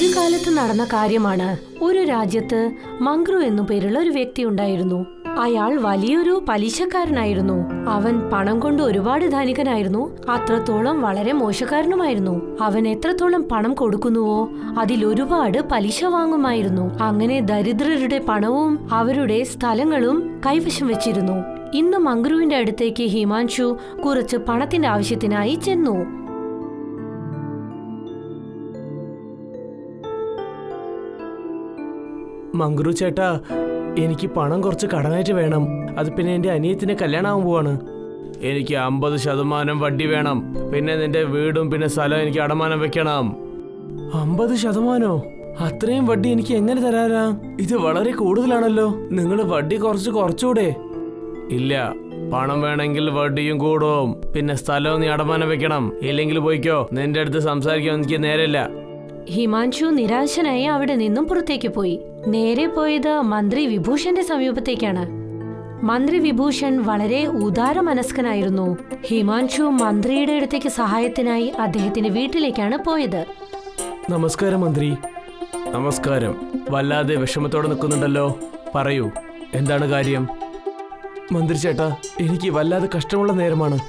ഒരു കാലത്ത് നടന്ന കാര്യമാണ്. ഒരു രാജ്യത്ത് മംഗ്രു എന്നു പേരുള്ള ഒരു വ്യക്തി ഉണ്ടായിരുന്നു. അയാൾ വലിയൊരു പലിശക്കാരനായിരുന്നു. അവൻ പണം കൊണ്ട് ഒരുപാട് ധനികനായിരുന്നു, അത്രത്തോളം വളരെ മോശക്കാരനുമായിരുന്നു. അവൻ എത്രത്തോളം പണം കൊടുക്കുന്നുവോ അതിലൊരുപാട് പലിശ വാങ്ങുമായിരുന്നു. അങ്ങനെ ദരിദ്രരുടെ പണവും അവരുടെ സ്ഥലങ്ങളും കൈവശം വെച്ചിരുന്നു. ഇന്ന് മംഗ്രുവിന്റെ അടുത്തേക്ക് ഹിമാൻഷു കുറച്ച് പണത്തിന്റെ ആവശ്യത്തിനായി ചെന്നു. മംഗ്രു ചേട്ടാ, എനിക്ക് പണം കുറച്ച് കടനായിട്ട് വേണം. അത് പിന്നെ എൻ്റെ അനിയത്തിനെ കല്യാണമാകാൻ പോവാണ്. എനിക്ക് 50% വട്ടി വേണം. പിന്നെ നിന്റെ വീടും പിന്നെ സ്ഥലം എനിക്ക് അടമാനം വെക്കണം. 50%? അത്രയും വട്ടി എനിക്ക് എങ്ങനെ തരാനാ? ഇത് വളരെ കൂടുതലാണല്ലോ. നിങ്ങൾ വട്ടി കുറച്ചുകൂടെ? ഇല്ല, പണം വേണമെങ്കിൽ വട്ടിയും കൂടും. പിന്നെ സ്ഥലവും നീ അടമാനം വെക്കണം. ഇല്ലെങ്കിൽ പോയിക്കോ. നിന്റെ അടുത്ത് സംസാരിക്കാൻ എനിക്ക് നേരമില്ല. ഹിമാൻഷു നിരാശനായി അവിടെ നിന്നും പുറത്തേക്ക് പോയി. നേരെ പോയത് മന്ത്രി വിഭൂഷന്റെ സമീപത്തേക്കാണ്. മന്ത്രി വിഭൂഷൺ വളരെ ഉദാര മനസ്കനായിരുന്നു. ഹിമാൻഷു മന്ത്രിയുടെ അടുത്തേക്ക് സഹായത്തിനായി അദ്ദേഹത്തിന്റെ വീട്ടിലേക്കാണ് പോയത്. നമസ്കാരം മന്ത്രി. നമസ്കാരം. വല്ലാതെ വിഷമത്തോടെ നിൽക്കുന്നുണ്ടല്ലോ. പറയൂ, എന്താണ് കാര്യം? മന്ത്രി ചേട്ടാ, എനിക്ക് വല്ലാതെ കഷ്ടമുള്ള നേരമാണ്.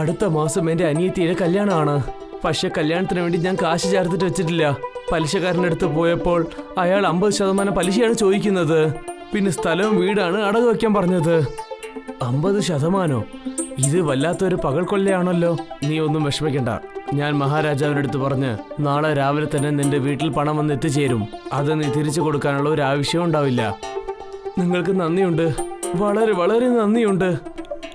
അടുത്ത മാസം എൻ്റെ അനിയത്തിയുടെ കല്യാണമാണ്. പക്ഷെ കല്യാണത്തിന് വേണ്ടി ഞാൻ കാശ് ചേർത്തിട്ട് വെച്ചിട്ടില്ല. പലിശക്കാരൻ്റെ അടുത്ത് പോയപ്പോൾ അയാൾ 50% പലിശയാണ് ചോദിക്കുന്നത്. പിന്നെ സ്ഥലവും വീടാണ് അടகு വയ്ക്കാൻ പറഞ്ഞത്. 50%? ഇത് വല്ലാത്തൊരു പകൽ കൊള്ളയാണല്ലോ. നീ ഒന്നും വിഷമിക്കണ്ട. ഞാൻ മഹാരാജാവിൻ്റെ അടുത്ത് പറഞ്ഞ് നാളെ രാവിലെ തന്നെ നിന്റെ വീട്ടിൽ പണം വന്ന് എത്തിച്ചേരും. അത് നീ തിരിച്ചു കൊടുക്കാനുള്ള ഒരു ആവശ്യം ഉണ്ടാവില്ല. നിങ്ങൾക്ക് നന്ദിയുണ്ട്, വളരെ വളരെ നന്ദിയുണ്ട്.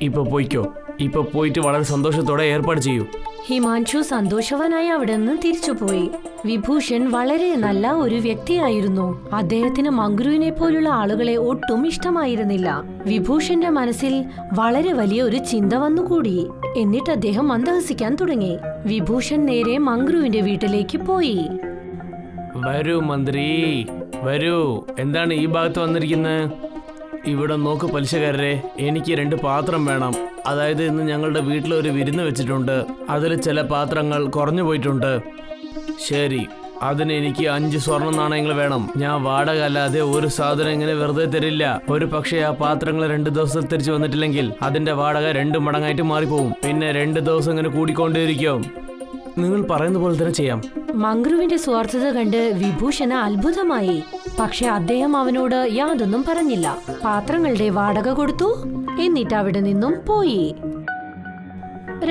ഇപ്പൊ പോയിക്കോ. ഇപ്പൊ പോയിട്ട് വളരെ സന്തോഷത്തോടെ ഏർപ്പാട് ചെയ്യൂ. ഹിമാൻഷു സന്തോഷവാനായി അവിടെ നിന്ന് തിരിച്ചുപോയി. വിഭൂഷൺ വളരെ നല്ല ഒരു വ്യക്തിയായിരുന്നു. അദ്ദേഹത്തിന് മംഗ്രുവിനെ പോലുള്ള ആളുകളെ ഒട്ടും ഇഷ്ടമായിരുന്നില്ല. വിഭൂഷന്റെ മനസ്സിൽ വളരെ വലിയ ഒരു ചിന്ത വന്നുകൂടി. എന്നിട്ട് അദ്ദേഹം മന്ദഹസിക്കാൻ തുടങ്ങി. വിഭൂഷൺ നേരെ മംഗ്രുവിന്റെ വീട്ടിലേക്ക് പോയി. വരൂ മന്ത്രി, വരൂ. എന്താണ് ഈ ഭാഗത്ത് വന്നിരിക്കുന്നത്? ഇവിടെ നോക്ക് പലിശക്കാരരെ, എനിക്ക് 2 പാത്രം വേണം. അതായത് ഇന്ന് ഞങ്ങളുടെ വീട്ടിൽ ഒരു വിരുന്ന് വെച്ചിട്ടുണ്ട്. അതിൽ ചില പാത്രങ്ങൾ കുറഞ്ഞു പോയിട്ടുണ്ട്. ശരി, അതിന് എനിക്ക് 5 സ്വർണ്ണ നാണയങ്ങൾ വേണം. ഞാൻ വാടക അല്ലാതെ ഒരു സാധനം ഇങ്ങനെ വെറുതെ തരില്ല. ഒരു പക്ഷേ ആ പാത്രങ്ങൾ 2 ദിവസം തിരിച്ചു വന്നിട്ടില്ലെങ്കിൽ അതിന്റെ വാടക 2 മടങ്ങായിട്ട് മാറിപ്പോവും. പിന്നെ 2 ദിവസം ഇങ്ങനെ കൂടിക്കൊണ്ടേയിരിക്കും. നിങ്ങൾ പറയുന്ന പോലെ തന്നെ ചെയ്യാം. മംഗ്രുവിന്റെ സ്വാർത്ഥത കണ്ട് വിഭൂഷണ അത്ഭുതമായി. പക്ഷെ അദ്ദേഹം അവനോട് യാതൊന്നും പറഞ്ഞില്ല. പാത്രങ്ങളുടെ വാടക കൊടുത്തു. എന്നിട്ട് അവിടെ നിന്നും പോയി.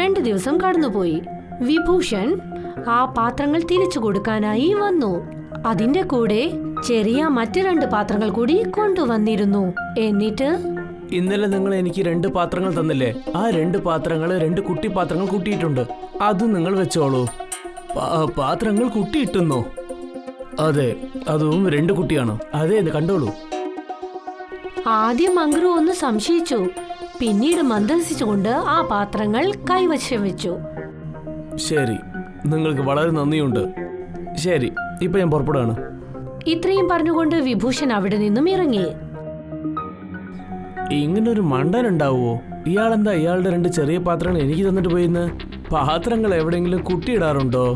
2 ദിവസം കടന്നുപോയി. വിഭൂഷൺ ആ പാത്രങ്ങൾ തിരിച്ചു കൊടുക്കാനായി വന്നു. അതിന്റെ കൂടെ ചെറിയ മറ്റ് 2 പാത്രങ്ങൾ കൂടി കൊണ്ടുവന്നിരുന്നു. എന്നിട്ട് ഇന്നലെ നിങ്ങൾ എനിക്ക് 2 പാത്രങ്ങൾ തന്നില്ലേ? ആ 2 പാത്രങ്ങൾ 2 കുട്ടി പാത്രങ്ങൾ കൂട്ടിയിട്ടുണ്ട്. അത് നിങ്ങൾ വെച്ചോളൂ. പാത്രങ്ങൾ കുട്ടിയിട്ടുന്നോ? അതെ, അതും 2 കുട്ടിയാണ്. അതെ, കണ്ടോളൂ. ആദ്യം മംഗ്രു ഒന്ന് സംശയിച്ചു. പിന്നീട് മന്ദഹസിച്ചുകൊണ്ട് ആ പാത്രങ്ങൾ കൈവശം വെച്ചു. ശരി, നിങ്ങൾക്ക് വളരെ നന്ദിയുണ്ട്. ശരി, ഇപ്പൊ ഞാൻ പുറപ്പെടുകയാണ്. ഇത്രയും പറഞ്ഞുകൊണ്ട് വിഭൂഷൺ അവിടെ നിന്നും ഇറങ്ങി. ഇങ്ങനൊരു മണ്ടൻ ഉണ്ടാവുമോ? ഇയാളെന്താ ഇയാളുടെ 2 ചെറിയ പാത്രങ്ങൾ എനിക്ക് തന്നിട്ട് പോയിന്ന്? പാത്രങ്ങൾ എവിടെയെങ്കിലും കുട്ടിയിടാറുണ്ടോ?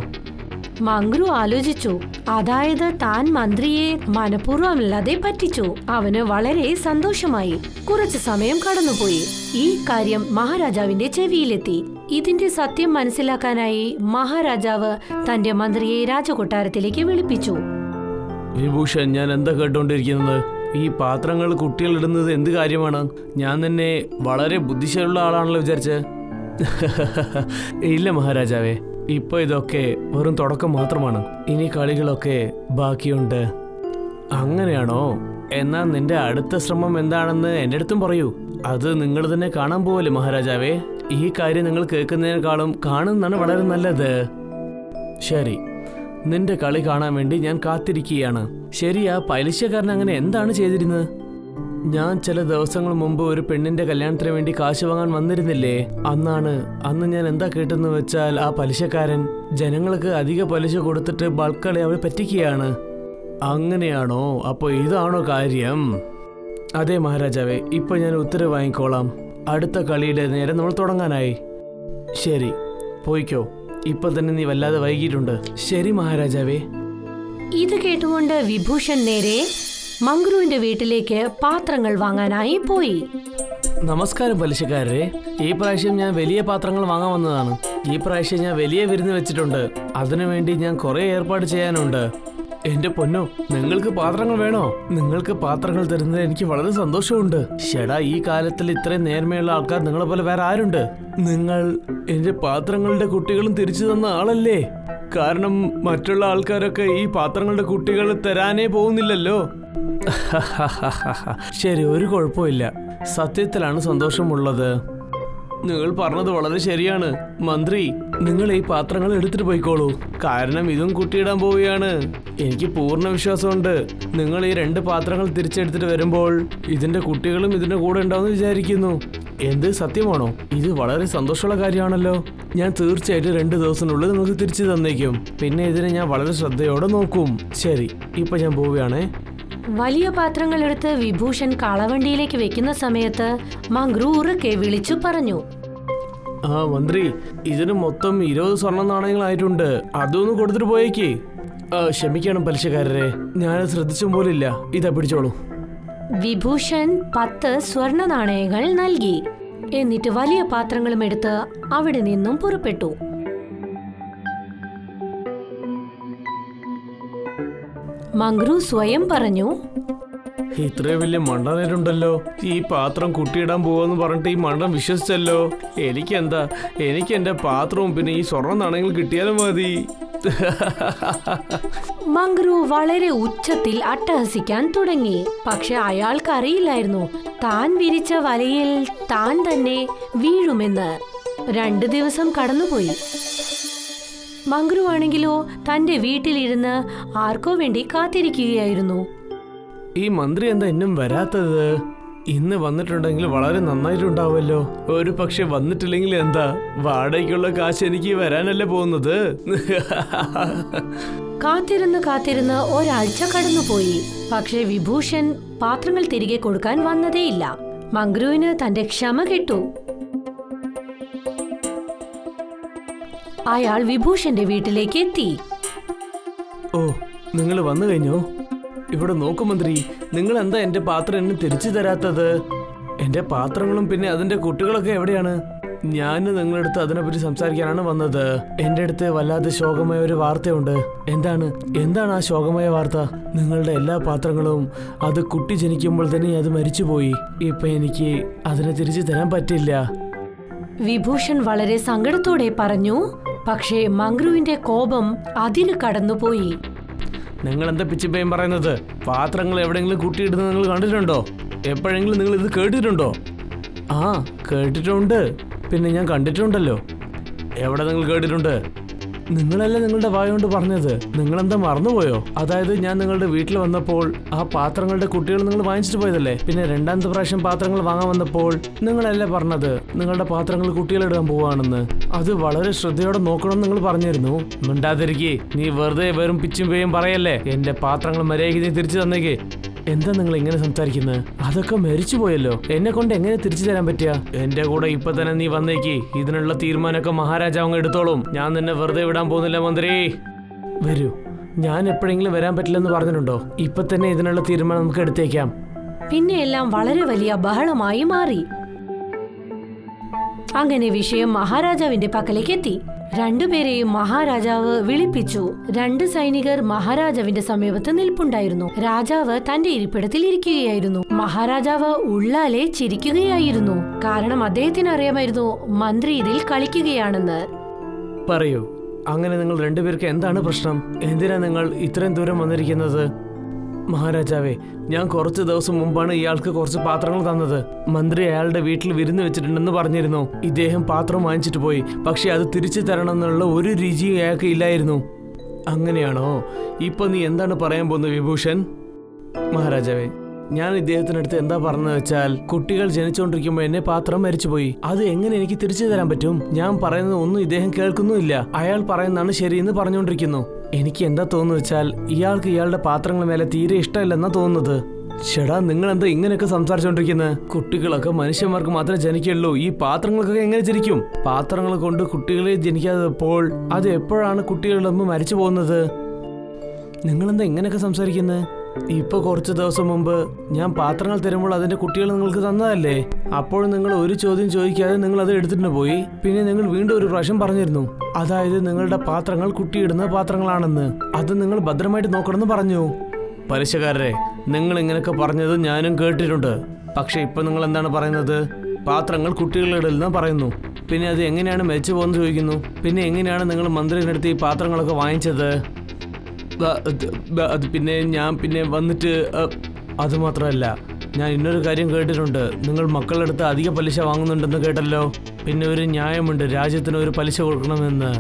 മംഗ്രു ആലോചിച്ചു. അതായത് താൻ മന്ത്രിയെ മനഃപൂർവ്വമല്ലാതെ പറ്റിച്ചു. അവന് വളരെ സന്തോഷമായി. കുറച്ചു സമയം കടന്നുപോയി. ഈ കാര്യം മഹാരാജാവിന്റെ ചെവിയിലെത്തി. ഇതിന്റെ സത്യം മനസ്സിലാക്കാനായി മഹാരാജാവ് തന്റെ മന്ത്രിയെ രാജകൊട്ടാരത്തിലേക്ക് വിളിപ്പിച്ചു. വിഭൂഷൺ, ഞാൻ എന്താ കേട്ടോണ്ടിരിക്കുന്നത്? ഈ പാത്രങ്ങൾ കുട്ടികളിടുന്നത് എന്ത് കാര്യമാണ്? ഞാൻ തന്നെ വളരെ ബുദ്ധിശാലിയുള്ള ആളാണല്ലോ വിചാരിച്ച്. ഇല്ല മഹാരാജാവേ, ഇപ്പൊ ഇതൊക്കെ വെറും തുടക്കം മാത്രമാണ്. ഇനി കളികളൊക്കെ ബാക്കിയുണ്ട്. അങ്ങനെയാണോ? എന്നാൽ നിന്റെ അടുത്ത ശ്രമം എന്താണെന്ന് എൻ്റെ അടുത്തും പറയൂ. അത് നിങ്ങൾ തന്നെ കാണാൻ പോവല്ലേ മഹാരാജാവേ? ഈ കാര്യം നിങ്ങൾ കേൾക്കുന്നതിനേക്കാളും കാണുന്നതാണ് വളരെ നല്ലത്. ശരി, നിന്റെ കളി കാണാൻ വേണ്ടി ഞാൻ കാത്തിരിക്കുകയാണ്. ശരി, ആ പലിശക്കാരൻ അങ്ങനെ എന്താണ് ചെയ്തിരുന്നത്? ഞാൻ ചില ദിവസങ്ങൾ മുമ്പ് ഒരു പെണ്ണിന്റെ കല്യാണത്തിന് വേണ്ടി കാശ് വാങ്ങാൻ വന്നിരുന്നില്ലേ? അന്ന് ഞാൻ എന്താ കേട്ടെന്ന് വെച്ചാൽ ആ പലിശക്കാരൻ ജനങ്ങൾക്ക് അധിക പലിശ കൊടുത്തിട്ട് ബൾക്കളെ അവരെ പറ്റിക്കുകയാണ്. അങ്ങനെയാണോ? അപ്പോൾ ഇതാണോ കാര്യം? അതെ മഹാരാജാവേ, ഇപ്പൊ ഞാൻ ഉത്തരവ് വാങ്ങിക്കോളാം. അടുത്ത കളിയുടെ നേരം നമ്മൾ തുടങ്ങാനായി. ശരി, പോയിക്കോ. ഇപ്പൊ തന്നെ നീ വല്ലാതെ വൈകിട്ടുണ്ട്. ശരി മഹാരാജാവേ. ഇത് കേട്ടുകൊണ്ട് വിഭൂഷൺ നേരെ മംഗ്രുവിന്റെ വീട്ടിലേക്ക് പാത്രങ്ങൾ വാങ്ങാനായി പോയി. നമസ്കാരം പലിശക്കാരരെ. ഈ പ്രാവശ്യം ഞാൻ വലിയ പാത്രങ്ങൾ വാങ്ങാൻ വന്നതാണ്. ഈ പ്രാവശ്യം ഞാൻ വലിയ വിരുന്ന് വെച്ചിട്ടുണ്ട്. അതിനുവേണ്ടി ഞാൻ കുറെ ഏർപ്പാട് ചെയ്യാനുണ്ട്. എന്റെ പൊന്നോ, നിങ്ങൾക്ക് പാത്രങ്ങൾ വേണോ? നിങ്ങൾക്ക് പാത്രങ്ങൾ തരുന്നത് എനിക്ക് വളരെ സന്തോഷമുണ്ട്. ഷെടാ, ഈ കാലത്തിൽ ഇത്രയും നേർമയുള്ള ആൾക്കാർ നിങ്ങളെ പോലെ വേറെ ആരുണ്ട്? നിങ്ങൾ എന്റെ പാത്രങ്ങളുടെ കുട്ടികളും തിരിച്ചു തന്ന ആളല്ലേ? കാരണം മറ്റുള്ള ആൾക്കാരൊക്കെ ഈ പാത്രങ്ങളുടെ കുട്ടികൾ തരാനേ പോകുന്നില്ലല്ലോ. ശരി, ഒരു കുഴപ്പമില്ല. സത്യത്തിലാണ് സന്തോഷമുള്ളത്. നിങ്ങൾ പറഞ്ഞത് വളരെ ശരിയാണ് മന്ത്രി. നിങ്ങൾ ഈ പാത്രങ്ങൾ എടുത്തിട്ട് പോയിക്കോളൂ. കാരണം ഇതും കുട്ടിയിടാൻ പോവുകയാണ്. എനിക്ക് പൂർണ്ണ വിശ്വാസമുണ്ട് നിങ്ങൾ ഈ 2 പാത്രങ്ങൾ തിരിച്ചെടുത്തിട്ട് വരുമ്പോൾ ഇതിന്റെ കുട്ടികളും ഇതിന്റെ കൂടെ ഉണ്ടാവുമെന്ന് വിചാരിക്കുന്നു. എന്ത് സത്യമാണോ? ഇത് വളരെ സന്തോഷമുള്ള കാര്യമാണല്ലോ. ഞാൻ തീർച്ചയായിട്ടും 2 ദിവസത്തിനുള്ളിൽ നിങ്ങൾക്ക് തിരിച്ചു തന്നേക്കും. പിന്നെ ഇതിനെ ഞാൻ വളരെ ശ്രദ്ധയോടെ നോക്കും. ശരി, ഇപ്പൊ ഞാൻ പോവുകയാണേ. വലിയ പാത്രങ്ങൾ എടുത്ത് വിഭൂഷൺ കളവണ്ടിയിലേക്ക് വെക്കുന്ന സമയത്ത് മംഗ്രു ഉറക്കെ വിളിച്ചു പറഞ്ഞു, ആ മന്ത്രി, ഇതിന് മൊത്തം 20 സ്വർണ്ണ നാണയങ്ങളായിട്ടുണ്ട്. അതൊന്ന് കൊടുത്തിട്ട് പോയേക്ക്. ക്ഷമിക്കണം പലിശക്കാരരെ, ഞാൻ ശ്രദ്ധിച്ചും പോലില്ല. ഇതാ പിടിച്ചോളൂ. വിഭൂഷൺ 10 സ്വർണ്ണ നാണയങ്ങൾ നൽകി. എന്നിട്ട് വലിയ പാത്രങ്ങളും എടുത്ത് അവിടെ നിന്നും പുറപ്പെട്ടു. മംഗ്രു സ്വയം പറഞ്ഞു, ഇത്രയും വലിയ മണ്ടനരുണ്ടല്ലോ. ഈ പാത്രം കുട്ടിയിടാൻ പോവാന്ന് പറഞ്ഞിട്ട് ഈ മണ്ടൻ വിശ്വസിച്ചല്ലോ. എനിക്ക് എന്റെ പാത്രവും പിന്നെ ഈ സ്വർണ്ണ നാണയങ്ങൾ കിട്ടിയാലും മതി. മംഗ്രു വളരെ ഉച്ചത്തിൽ അട്ടഹസിക്കാൻ തുടങ്ങി. പക്ഷെ അയാൾക്കറിയില്ലായിരുന്നു താൻ വിരിച്ച വലയിൽ താൻ തന്നെ വീഴുമെന്ന്. 2 ദിവസം കടന്നുപോയി. മംഗ്രു ആണെങ്കിലോ തന്റെ വീട്ടിലിരുന്ന് ആർക്കോ വേണ്ടി കാത്തിരിക്കുകയായിരുന്നു. ഈ മന്ത്രി എന്താ ഇന്നും വരാത്തത്? ഇന്ന് വന്നിട്ടുണ്ടെങ്കിൽ വളരെ നന്നായിട്ടുണ്ടാവുമല്ലോ. ഒരു പക്ഷെ വന്നിട്ടില്ലെങ്കിൽ എന്താ, വാടകയ്ക്കുള്ള കാശ് എനിക്ക് വരാനല്ലേ പോകുന്നത്. കാത്തിരുന്ന് ഒരാഴ്ച കടന്നുപോയി. പക്ഷെ വിഭൂഷൺ പാത്രങ്ങൾ തിരികെ കൊടുക്കാൻ വന്നതേയില്ല. മംഗ്രുവിന് തന്റെ ക്ഷമ കെട്ടു. അയാൾ വിഭൂഷന്റെ വീട്ടിലേക്ക് എത്തി. ഓ, നിങ്ങൾ വന്നു കഴിഞ്ഞോ? ഇവിടെ നോക്കൂ മന്ത്രി, നിങ്ങൾ എന്താ എന്റെ പാത്രം എന്നെ തിരിച്ചു തരാത്തത്? എന്റെ പാത്രങ്ങളും പിന്നെ അതിന്റെ കുട്ടികളൊക്കെ എവിടെയാണ്? ഞാൻ നിങ്ങളുടെ അടുത്ത് അതിനെപ്പറ്റി സംസാരിക്കാനാണ് വന്നത്. എന്റെ അടുത്ത് വല്ലാതെ ശോകമായ ഒരു വാർത്തയുണ്ട്. എന്താണ് ആ ശോകമായ വാർത്ത? നിങ്ങളുടെ എല്ലാ പാത്രങ്ങളും അത് കുട്ടി ജനിക്കുമ്പോൾ തന്നെ അത് മരിച്ചുപോയി. ഇപ്പൊ എനിക്ക് അതിനെ തിരിച്ചു തരാൻ പറ്റില്ല. വിഭൂഷൺ വളരെ സങ്കടത്തോടെ പറഞ്ഞു. പക്ഷേ മംഗ്രുവിന്റെ കോപം അതിന് കടന്നുപോയി. നിങ്ങൾ എന്താ പിച്ചിപ്പയും പറയുന്നത്? പാത്രങ്ങൾ എവിടെയെങ്കിലും കുട്ടിയിടുന്നത് നിങ്ങൾ കണ്ടിട്ടുണ്ടോ? എപ്പോഴെങ്കിലും നിങ്ങൾ ഇത് കേട്ടിട്ടുണ്ടോ? ആ, കേട്ടിട്ടുണ്ട്. പിന്നെ ഞാൻ കണ്ടിട്ടുണ്ടല്ലോ. എവിടെ നിങ്ങൾ കേട്ടിട്ടുണ്ട്? നിങ്ങളല്ലേ നിങ്ങളുടെ വായ കൊണ്ട് പറഞ്ഞത്. നിങ്ങളെന്താ മറന്നുപോയോ? അതായത് ഞാൻ നിങ്ങളുടെ വീട്ടിൽ വന്നപ്പോൾ ആ പാത്രങ്ങളുടെ കുട്ടികൾ നിങ്ങൾ വാങ്ങിച്ചിട്ട് പോയതല്ലേ? പിന്നെ 2ാമത്തെ പ്രാവശ്യം പാത്രങ്ങൾ വാങ്ങാൻ വന്നപ്പോൾ നിങ്ങളല്ലേ പറഞ്ഞത് നിങ്ങളുടെ പാത്രങ്ങൾ കുട്ടികളിടാൻ പോവാണെന്ന്? അത് വളരെ ശ്രദ്ധയോടെ നോക്കണം നിങ്ങൾ പറഞ്ഞിരുന്നു. മിണ്ടാതിരിക്കേ. നീ വെറുതെ വെറും പിച്ചും പേയും പറയല്ലേ. എന്റെ പാത്രങ്ങൾ മര്യാദയ്ക്ക് നീ തിരിച്ചു തന്നേക്ക്. എന്താ നിങ്ങൾ ഇങ്ങനെ സംസാരിക്കുന്നത്? അതൊക്കെ മരിച്ചു പോയല്ലോ. എന്നെ കൊണ്ട് എങ്ങനെ തിരിച്ചു തരാൻ പറ്റുക? എന്റെ കൂടെ ഇപ്പൊ തന്നെ നീ വന്നേക്ക്. ഇതിനുള്ള തീരുമാനമൊക്കെ മഹാരാജാവ് എടുത്തോളും. ഞാൻ നിന്നെ വെറുതെ വിടാൻ പോകുന്നില്ല മന്ത്രി. വരൂ. ഞാൻ എപ്പോഴെങ്കിലും വരാൻ പറ്റില്ലെന്ന് പറഞ്ഞിട്ടുണ്ടോ? ഇപ്പൊ തന്നെ ഇതിനുള്ള തീരുമാനം നമുക്ക് എടുത്തേക്കാം. പിന്നെ എല്ലാം വളരെ വലിയ ബഹളമായി മാറി. അങ്ങനെ വിഷയം മഹാരാജാവിന്റെ പക്കലേക്ക് എത്തി. 2 പേരെയും മഹാരാജാവ് വിളിപ്പിച്ചു. 2 സൈനികർ മഹാരാജാവിന്റെ സമീപത്ത് നിൽപ്പുണ്ടായിരുന്നു. രാജാവ് തന്റെ ഇരിപ്പിടത്തിൽ ഇരിക്കുകയായിരുന്നു. മഹാരാജാവ് ഉള്ളാലെ ചിരിക്കുകയായിരുന്നു. കാരണം അദ്ദേഹത്തിന് അറിയാമായിരുന്നു മന്ത്രി ഇതിൽ കളിക്കുകയാണെന്ന്. പറയൂ, അങ്ങനെ നിങ്ങൾ 2 പേർക്ക് എന്താണ് പ്രശ്നം? എന്തിനാ നിങ്ങൾ ഇത്രയും ദൂരം വന്നിരിക്കുന്നത്? മഹാരാജാവേ, ഞാൻ കുറച്ച് ദിവസം മുമ്പാണ് ഇയാൾക്ക് കുറച്ച് പാത്രങ്ങൾ തന്നത്. മന്ത്രി അയാളുടെ വീട്ടിൽ വിരുന്ന് വെച്ചിട്ടുണ്ടെന്ന് പറഞ്ഞിരുന്നു. ഇദ്ദേഹം പാത്രം വാങ്ങിച്ചിട്ട് പോയി. പക്ഷെ അത് തിരിച്ചു തരണം എന്നുള്ള ഒരു രുചിയും അയാൾക്ക് ഇല്ലായിരുന്നു. അങ്ങനെയാണോ? ഇപ്പൊ നീ എന്താണ് പറയാൻ പോകുന്നത് വിഭൂഷൺ? മഹാരാജാവേ, ഞാൻ ഇദ്ദേഹത്തിനടുത്ത് എന്താ പറഞ്ഞതെന്ന് വെച്ചാൽ, കുട്ടികൾ ജനിച്ചുകൊണ്ടിരിക്കുമ്പോൾ എന്നെ പാത്രം മരിച്ചുപോയി. അത് എങ്ങനെ എനിക്ക് തിരിച്ചു തരാൻ പറ്റും? ഞാൻ പറയുന്നത് ഒന്നും ഇദ്ദേഹം കേൾക്കുന്നുമില്ല. അയാൾ പറയുന്നതാണ് ശരിയെന്ന് പറഞ്ഞുകൊണ്ടിരിക്കുന്നു. എനിക്ക് എന്താ തോന്നുന്നു വെച്ചാൽ ഇയാൾക്ക് ഇയാളുടെ പാത്രങ്ങൾ മേലെ തീരെ ഇഷ്ടമില്ലെന്നാ തോന്നുന്നത്. ചേടാ, നിങ്ങൾ എന്താ ഇങ്ങനെയൊക്കെ സംസാരിച്ചോണ്ടിരിക്കുന്നത്? കുട്ടികളൊക്കെ മനുഷ്യന്മാർക്ക് മാത്രമേ ജനിക്കുള്ളൂ. ഈ പാത്രങ്ങൾക്കൊക്കെ എങ്ങനെ ജനിക്കും? പാത്രങ്ങൾ കൊണ്ട് കുട്ടികളെ ജനിക്കാത്തപ്പോൾ അത് എപ്പോഴാണ് കുട്ടികളുടെ മുമ്പ് മരിച്ചു പോകുന്നത്? നിങ്ങളെന്താ ഇങ്ങനെയൊക്കെ സംസാരിക്കുന്നത്? ഇപ്പൊ കുറച്ച് ദിവസം മുമ്പ് ഞാൻ പാത്രങ്ങൾ തരുമ്പോൾ അതിന്റെ കുട്ടികൾ നിങ്ങൾക്ക് തന്നതല്ലേ? അപ്പോൾ നിങ്ങൾ ഒരു ചോദ്യം ചോദിക്കാതെ നിങ്ങൾ അത് എടുത്തിട്ട് പോയി. പിന്നെ നിങ്ങൾ വീണ്ടും ഒരു പ്രാവശ്യം പറഞ്ഞിരുന്നു, അതായത് നിങ്ങളുടെ പാത്രങ്ങൾ കുട്ടിയിടുന്ന പാത്രങ്ങളാണെന്ന്. അത് നിങ്ങൾ ഭദ്രമായിട്ട് നോക്കണമെന്ന് പറഞ്ഞു. പലിശക്കാരരെ, നിങ്ങൾ ഇങ്ങനെയൊക്കെ പറഞ്ഞത് ഞാനും കേട്ടിട്ടുണ്ട്. പക്ഷെ ഇപ്പൊ നിങ്ങൾ എന്താണ് പറയുന്നത്? പാത്രങ്ങൾ കുട്ടികളിടലെന്ന് പറയുന്നു. പിന്നെ അത് എങ്ങനെയാണ് മെച്ചു പോകുന്നത് ചോദിക്കുന്നു. പിന്നെ എങ്ങനെയാണ് നിങ്ങൾ മന്ത്രിയുടെ ഈ പാത്രങ്ങളൊക്കെ വാങ്ങിച്ചത്? അത് പിന്നെ ഞാൻ പിന്നെ വന്നിട്ട് അതുമാത്രമല്ല, ഞാൻ ഇന്നൊരു കാര്യം കേട്ടിട്ടുണ്ട്. നിങ്ങൾ മക്കളുടെ അടുത്ത് അധിക പലിശ വാങ്ങുന്നുണ്ടെന്ന് കേട്ടല്ലോ. പിന്നെ ഒരു ന്യായമുണ്ട്, രാജ്യത്തിന് ഒരു പലിശ കൊടുക്കണമെന്ന്.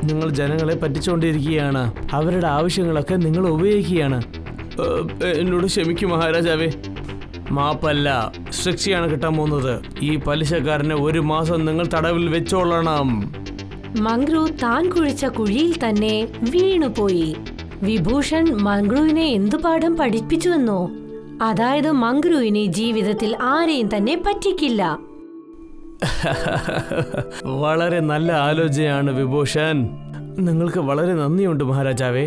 നിങ്ങൾ ജനങ്ങളെ പറ്റിച്ചുകൊണ്ടിരിക്കുകയാണ്. അവരുടെ ആവശ്യങ്ങളൊക്കെ നിങ്ങൾ ഉപയോഗിക്കുകയാണ്. എന്നോട് ക്ഷമിക്കും മഹാരാജാവേ. മാപ്പല്ല, ശിക്ഷയാണ് കിട്ടാൻ പോകുന്നത്. ഈ പലിശക്കാരനെ 1 മാസം നിങ്ങൾ തടവിൽ വെച്ചോളണം. മംഗ്രു താൻ കുഴിച്ച കുഴിയിൽ തന്നെ വീണുപോയി. വിഭൂഷൺ മംഗ്രുവിനെ എന്തു പാഠം പഠിപ്പിച്ചുവെന്നോ? അതായത് മംഗ്രുവിനെ ജീവിതത്തിൽ ആരെയും തന്നെ പറ്റിക്കില്ല. വളരെ നല്ല ആലോചനയാണ് വിഭൂഷൺ. നിങ്ങൾക്ക് വളരെ നന്ദിയുണ്ട് മഹാരാജാവേ.